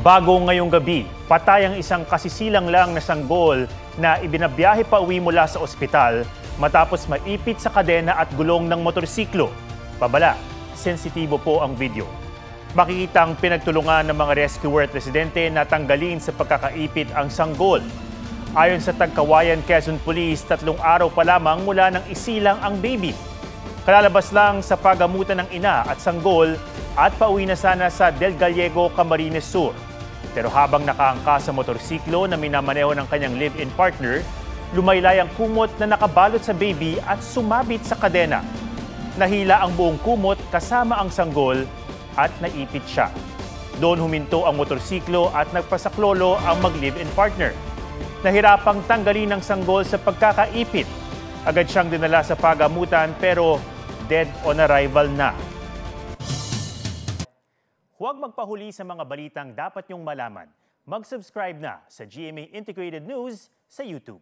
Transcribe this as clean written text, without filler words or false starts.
Bago ngayong gabi, patay ang isang kasisilang lang na sanggol na ibinabiyahe pa uwi mula sa ospital matapos maipit sa kadena at gulong ng motorsiklo. Pabala, sensitibo po ang video. Makikita ang pinagtulungan ng mga rescuer at residente na tanggalin sa pagkakaipit ang sanggol. Ayon sa Tagkawayan Quezon Police, 3 araw pa lamang mula nang isilang ang baby. Kalalabas lang sa pagamutan ng ina at sanggol at pauwi na sana sa Del Gallego, Camarines Sur. Pero habang nakaangka sa motorsiklo na minamaneho ng kanyang live-in partner, lumaylay ang kumot na nakabalot sa baby at sumabit sa kadena. Nahila ang buong kumot kasama ang sanggol at naipit siya. Doon huminto ang motorsiklo at nagpasaklolo ang mag-live-in partner. Nahirapang tanggalin ang sanggol sa pagkakaipit. Agad siyang dinala sa pagamutan pero dead on arrival na. Huwag magpahuli sa mga balitang dapat niyong malaman. Mag-subscribe na sa GMA Integrated News sa YouTube.